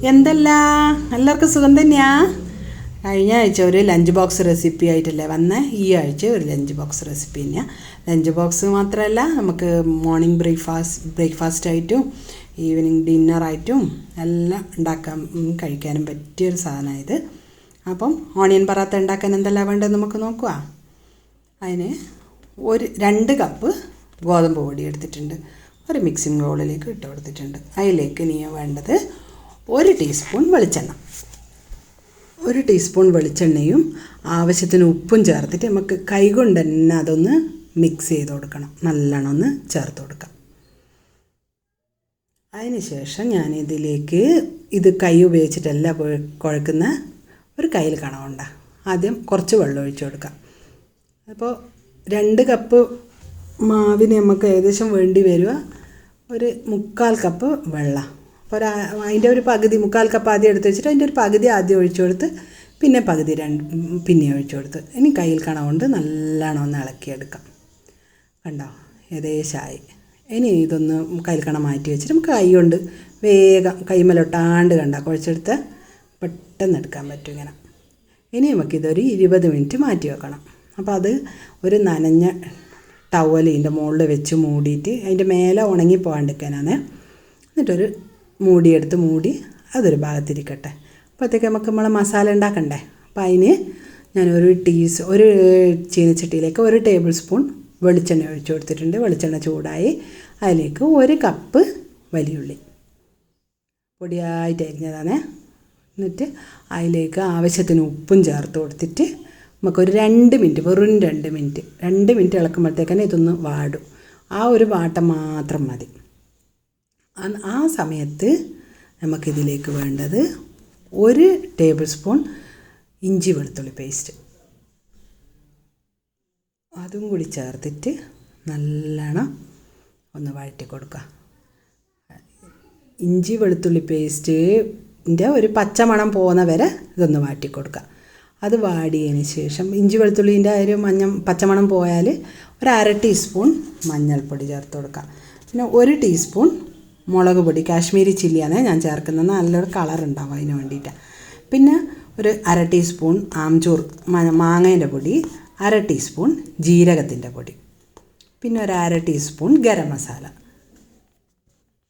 എന്തല്ല എല്ലാവർക്കും സുഖം തന്നെയാ. കഴിഞ്ഞ ആഴ്ച ഒരു ലഞ്ച് ബോക്സ് റെസിപ്പി ആയിട്ടല്ലേ വന്നേ. ഈ ആഴ്ച ഒരു ലഞ്ച് ബോക്സ് റെസിപ്പി തന്നെയാണ്. ലഞ്ച് ബോക്സ് മാത്രമല്ല, നമുക്ക് മോർണിംഗ് ബ്രേക്ക്ഫാസ്റ്റായിട്ടും ഈവനിങ് ഡിന്നറായിട്ടും എല്ലാം ഉണ്ടാക്കാൻ കഴിക്കാനും പറ്റിയൊരു സാധനമായത്. അപ്പം ഓണിയൻ പറാത്ത ഉണ്ടാക്കാൻ എന്തെല്ലാം വേണ്ടതെന്ന് നമുക്ക് നോക്കുക. അതിന് 2 കപ്പ് ഗോതമ്പ് പൊടി എടുത്തിട്ടുണ്ട്. ഒരു മിക്സിംഗ് ബൗളിലേക്ക് ഇട്ട് കൊടുത്തിട്ടുണ്ട്. അതിലേക്ക് ഇനി വേണ്ടത് 1 ടീസ്പൂൺ വെളിച്ചെണ്ണ. 1 ടീസ്പൂൺ വെളിച്ചെണ്ണയും ആവശ്യത്തിന് ഉപ്പും ചേർത്തിട്ട് നമുക്ക് കൈകൊണ്ട് തന്നെ അതൊന്ന് മിക്സ് ചെയ്ത് കൊടുക്കണം. നല്ലോണം ഒന്ന് ചേർത്ത് കൊടുക്കാം. അതിന് ശേഷം ഞാനിതിലേക്ക് ഇത് കൈ ഉപയോഗിച്ചിട്ടല്ല കുഴക്കുന്ന, ഒരു കയ്യിൽ കണമുണ്ട. ആദ്യം കുറച്ച് വെള്ളം ഒഴിച്ച് കൊടുക്കാം. അപ്പോൾ 2 കപ്പ് മാവിന് നമുക്ക് ഏകദേശം വേണ്ടി വരിക ഒരു 3/4 കപ്പ് വെള്ളം. അപ്പോൾ അതിൻ്റെ ഒരു പകുതി, 3/4 കപ്പ് ആദ്യം എടുത്ത് വെച്ചിട്ട് അതിൻ്റെ ഒരു പകുതി ആദ്യം ഒഴിച്ചു കൊടുത്ത് പിന്നെ പകുതി പിന്നെ ഒഴിച്ചു കൊടുത്ത് ഇനി കയ്യിൽ കണ കൊണ്ട് നല്ലോണം ഒന്ന് ഇളക്കിയെടുക്കാം. കണ്ടോ, ഏകദേശമായി. ഇനി ഇതൊന്ന് കയ്യിൽ കണ മാറ്റി വെച്ചിട്ട് നമുക്ക് കൈ കൊണ്ട് വേഗം കൈമലൊട്ടാണ്ട് കുഴച്ചെടുത്ത് പെട്ടെന്ന് എടുക്കാൻ പറ്റും ഇങ്ങനെ. ഇനി നമുക്കിതൊരു 20 മിനിറ്റ് മാറ്റി വെക്കണം. അപ്പോൾ അത് ഒരു നനഞ്ഞ ടവൽ ഇതിൻ്റെ മുകളിൽ വെച്ച് മൂടിയിട്ട് അതിൻ്റെ മേലെ ഉണങ്ങി പോകാണ്ടിരിക്കാനാണ്. എന്നിട്ടൊരു മൂടിയെടുത്ത് മൂടി അതൊരു ഭാഗത്തിരിക്കട്ടെ. അപ്പോഴത്തേക്ക് നമ്മളെ മസാല ഉണ്ടാക്കണ്ടേ. അപ്പോൾ അതിന് ഞാൻ ഒരു ചീനച്ചട്ടിയിലേക്ക് 1 ടേബിൾ സ്പൂൺ വെളിച്ചെണ്ണ ഒഴിച്ചു കൊടുത്തിട്ടുണ്ട്. വെളിച്ചെണ്ണ ചൂടായി അതിലേക്ക് 1 കപ്പ് വലിയുള്ളി പൊടിയായിട്ട് അരിഞ്ഞതാണ്. എന്നിട്ട് അതിലേക്ക് ആവശ്യത്തിന് ഉപ്പും ചേർത്ത് കൊടുത്തിട്ട് നമുക്കൊരു 2 മിനിറ്റ്, വെറും 2 മിനിറ്റ് ഇളക്കുമ്പോഴത്തേക്കന്നെ ഇതൊന്ന് വാടും. ആ ഒരു വാട്ടം മാത്രം മതി. ആ സമയത്ത് നമുക്കിതിലേക്ക് വേണ്ടത് 1 ടേബിൾ സ്പൂൺ ഇഞ്ചി വെളുത്തുള്ളി പേസ്റ്റ്, അതും കൂടി ചേർത്തിട്ട് നല്ലോണം ഒന്ന് വഴറ്റി കൊടുക്കുക. ഇഞ്ചി വെളുത്തുള്ളി പേസ്റ്റിൻ്റെ ഒരു പച്ചമണം പോകുന്ന വരെ ഇതൊന്ന് വാട്ടി കൊടുക്കുക. അത് വാടിയതിന് ശേഷം ഇഞ്ചി വെളുത്തുള്ളിൻ്റെ ഒരു പച്ചമണം പോയാൽ ഒരു 1/2 ടീസ്പൂൺ മഞ്ഞൾപ്പൊടി ചേർത്ത് കൊടുക്കുക. പിന്നെ 1 ടീസ്പൂൺ മുളക് പൊടി, കാശ്മീരി ചില്ലിയാണ് ഞാൻ ചേർക്കുന്നത്, നല്ലൊരു കളർ ഉണ്ടാവും അതിന് വേണ്ടിയിട്ടാണ്. പിന്നെ ഒരു 1/2 ടീസ്പൂൺ ആംചൂർ മാങ്ങേൻ്റെ പൊടി, 1/2 ടീസ്പൂൺ ജീരകത്തിൻ്റെ പൊടി, പിന്നെ ഒരു 1/2 ടീസ്പൂൺ ഗരം മസാല,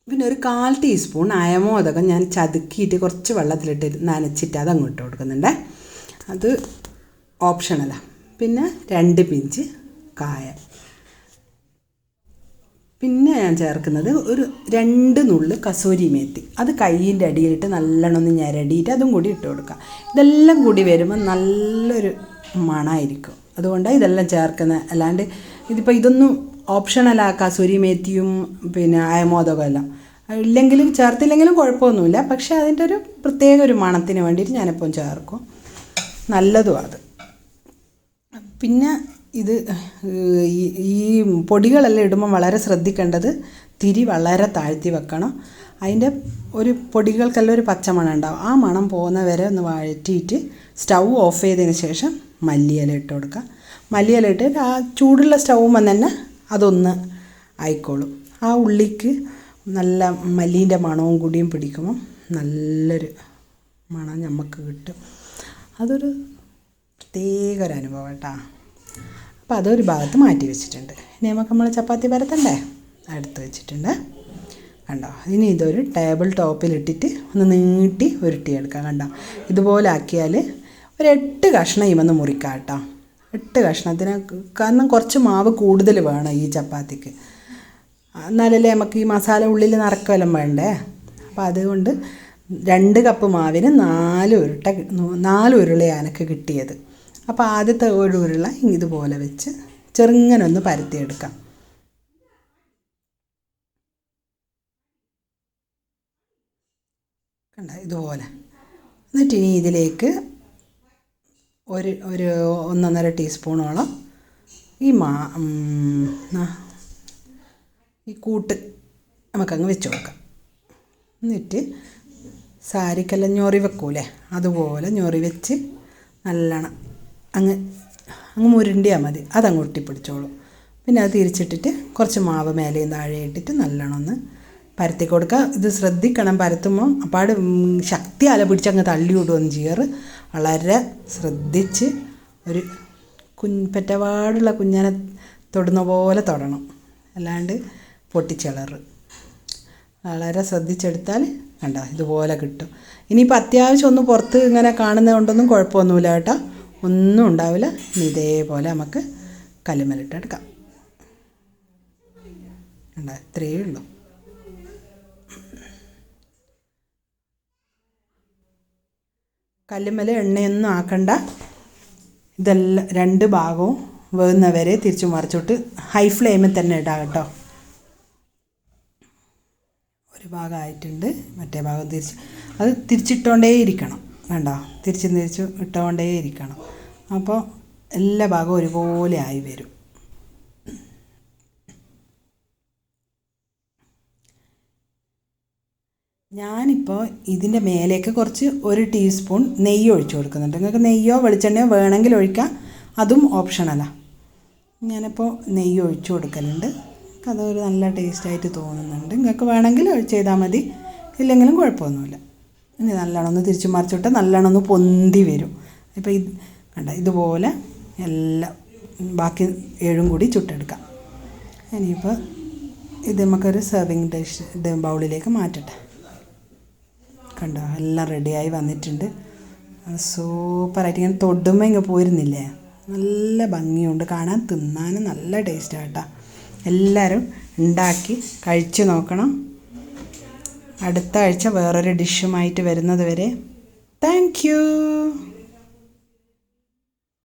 പിന്നെ ഒരു 1/4 ടീസ്പൂൺ അയമോദകം ഞാൻ ചതുക്കിയിട്ട് കുറച്ച് വെള്ളത്തിലിട്ട് നനച്ചിട്ട് അത് അങ്ങോട്ട് കൊടുക്കുന്നുണ്ട്. അത് ഓപ്ഷണലാണ്. പിന്നെ 2 പിഞ്ച് കായം. പിന്നെ ഞാൻ ചേർക്കുന്നത് ഒരു 2 നുള്ള് കസോരി മേത്തി. അത് കയ്യിൻ്റെ അടിയിലിട്ട് നല്ലോണം ഒന്ന് ഞരടിയിട്ട് അതും കൂടി ഇട്ട് കൊടുക്കുക. ഇതെല്ലാം കൂടി വരുമ്പോൾ നല്ലൊരു മണമായിരിക്കും. അതുകൊണ്ടാണ് ഇതെല്ലാം ചേർക്കുന്നത്. അല്ലാണ്ട് ഇതൊന്നും ഓപ്ഷണലാണ്. കസൂരി മേത്തിയും പിന്നെ അയമോദകം എല്ലാം ഇല്ലെങ്കിലും ചേർത്തില്ലെങ്കിലും കുഴപ്പമൊന്നുമില്ല. പക്ഷേ അതിൻ്റെ ഒരു പ്രത്യേക ഒരു മണത്തിന് വേണ്ടിയിട്ട് ഞാനെപ്പം ചേർക്കും. നല്ലതും അത്. പിന്നെ ഈ പൊടികളെല്ലാം ഇടുമ്പോൾ വളരെ ശ്രദ്ധിക്കേണ്ടത് തിരി വളരെ താഴ്ത്തി വെക്കണം. അതിൻ്റെ ഒരു പൊടികൾക്കെല്ലാം ഒരു പച്ചമണം ഉണ്ടാവും. ആ മണം പോകുന്ന വരെ ഒന്ന് വഴറ്റിയിട്ട് സ്റ്റൗ ഓഫ് ചെയ്തതിന് ശേഷം മല്ലിയില ഇട്ട് കൊടുക്കുക. മല്ലിയില ഇട്ട് ആ ചൂടുള്ള സ്റ്റൗമ്മ തന്നെ അതൊന്ന് ആയിക്കോളും. ആ ഉള്ളിക്ക് നല്ല മല്ലീൻ്റെ മണവും കൂടിയും പിടിക്കുമ്പം നല്ലൊരു മണം നമുക്ക് കിട്ടും. അതൊരു പ്രത്യേക ഒരു അനുഭവം കേട്ടോ. അപ്പോൾ അതൊരു ഭാഗത്ത് മാറ്റി വെച്ചിട്ടുണ്ട്. ഇനി നമ്മൾ ചപ്പാത്തി പരത്തണ്ടേ, എടുത്ത് വെച്ചിട്ടുണ്ട്. കണ്ടോ, ഇനി ഇതൊരു ടേബിൾ ടോപ്പിലിട്ടിട്ട് ഒന്ന് നീട്ടി ഉരുട്ടിയെടുക്കാം. കണ്ടോ, ഇതുപോലെ ആക്കിയാൽ ഒരു 8 കഷ്ണം ഇവന്ന് മുറിക്കാം കേട്ടോ. 8 കഷ്ണത്തിന്, കാരണം കുറച്ച് മാവ് കൂടുതൽ വേണം ഈ ചപ്പാത്തിക്ക്, എന്നാലല്ലേ നമുക്ക് ഈ മസാല ഉള്ളിൽ നിറക്കുമല്ലോ വേണ്ടേ. അപ്പോൾ അതുകൊണ്ട് 2 കപ്പ് മാവിന് 4 ഉരുളയാണ് എനിക്ക് കിട്ടിയത്. അപ്പോൾ ആദ്യത്തെ ഒരു ഉരുള ഇതുപോലെ വെച്ച് ചെറുങ്ങനെ ഒന്ന് പരത്തിയെടുക്കാം. കണ്ട, ഇതുപോലെ. എന്നിട്ട് ഇനി ഇതിലേക്ക് ഒരു 1.5 ടീസ്പൂണോളം ഈ കൂട്ട് നമുക്കങ്ങ് വെച്ച് കൊടുക്കാം. എന്നിട്ട് സാരിക്കെല്ലാം ഞൊറി വെക്കൂലേ, അതുപോലെ ഞൊറി വെച്ച് നല്ലോണം അങ്ങ് മുരുണ്ടിയാൽ മതി. അതങ്ങ് ഒട്ടിപ്പിടിച്ചോളും. പിന്നെ അത് തിരിച്ചിട്ടിട്ട് കുറച്ച് മാവ് മേലെയും താഴെ ഇട്ടിട്ട് നല്ലോണം ഒന്ന് പരത്തി കൊടുക്കുക. ഇത് ശ്രദ്ധിക്കണം പരത്തുമ്പോൾ അപ്പാട് ശക്തി അല പിടിച്ചങ്ങ് തള്ളി വിടുകയൊന്നും ചെയ്യാറ്. വളരെ ശ്രദ്ധിച്ച് ഒരു പെറ്റപാടുള്ള കുഞ്ഞിനെ തൊടുന്ന പോലെ തൊടണം, അല്ലാണ്ട് പൊട്ടിച്ചിളറ്. വളരെ ശ്രദ്ധിച്ചെടുത്താൽ കണ്ടോ ഇതുപോലെ കിട്ടും. ഇനിയിപ്പോൾ അത്യാവശ്യം ഒന്ന് പുറത്ത് ഇങ്ങനെ കാണുന്നത് കൊണ്ടൊന്നും കുഴപ്പമൊന്നുമില്ല കേട്ടോ, ഒന്നും ഉണ്ടാവില്ല. ഇനി ഇതേപോലെ നമുക്ക് കല്ലുമ്മലിട്ടെടുക്കാം. കണ്ടോ ഇത്രയേ ഉള്ളൂ. കല്ലുമ്മൽ എണ്ണയൊന്നും ആക്കണ്ട. ഇതെല്ലാം 2 ഭാഗവും വേകുന്നവരെ തിരിച്ചു മറിച്ചിട്ട് ഹൈ ഫ്ലെയിമിൽ തന്നെ ഇടാം കേട്ടോ. ഒരു ഭാഗമായിട്ടുണ്ട്, മറ്റേ ഭാഗം അത് തിരിച്ചിട്ടുകൊണ്ടേ ഇരിക്കണം. വേണ്ടോ, തിരിച്ചു ഇട്ടുകൊണ്ടേ ഇരിക്കണം. അപ്പോൾ എല്ലാ ഭാഗവും ഒരുപോലെ ആയി വരും. ഞാനിപ്പോൾ ഇതിൻ്റെ മേലേക്ക് കുറച്ച് 1 ടീസ്പൂൺ നെയ്യ് ഒഴിച്ച് കൊടുക്കുന്നുണ്ട്. നിങ്ങൾക്ക് നെയ്യോ വെളിച്ചെണ്ണയോ വേണമെങ്കിൽ ഒഴിക്കാം, അതും ഓപ്ഷണലാണ്. ഞാനിപ്പോൾ നെയ്യ് ഒഴിച്ച് കൊടുക്കലുണ്ട്. അതൊരു നല്ല ടേസ്റ്റായിട്ട് തോന്നുന്നുണ്ട്. നിങ്ങൾക്ക് വേണമെങ്കിൽ ചെയ്താൽ മതി, ഇല്ലെങ്കിലും കുഴപ്പമൊന്നുമില്ല. ഇനി നല്ലോണം ഒന്ന് തിരിച്ച് മറിച്ചിട്ട് നല്ലോണം ഒന്ന് പൊന്തി വരും. ഇപ്പോൾ കണ്ട ഇതുപോലെ എല്ലാം ബാക്കി 7 കൂടി ചുട്ടെടുക്കാം. ഇനിയിപ്പോൾ ഇത് നമുക്കൊരു സെർവിങ് ഡിഷ് ബൗളിലേക്ക് മാറ്റട്ടെ. കണ്ടോ എല്ലാം റെഡിയായി വന്നിട്ടുണ്ട്. സൂപ്പറായിട്ട് ഇങ്ങനെ തൊടുമ്പോൾ ഇങ്ങനെ പോരുന്നില്ലേ, നല്ല ഭംഗിയുണ്ട് കാണാൻ, തിന്നാനും നല്ല ടേസ്റ്റാണ് കേട്ടോ. എല്ലാവരും ഉണ്ടാക്കി കഴിച്ചു നോക്കണം. അടുത്ത ആഴ്ച വേറൊരു ഡിഷുമായിട്ട് വരുന്നത് വരെ താങ്ക് യു.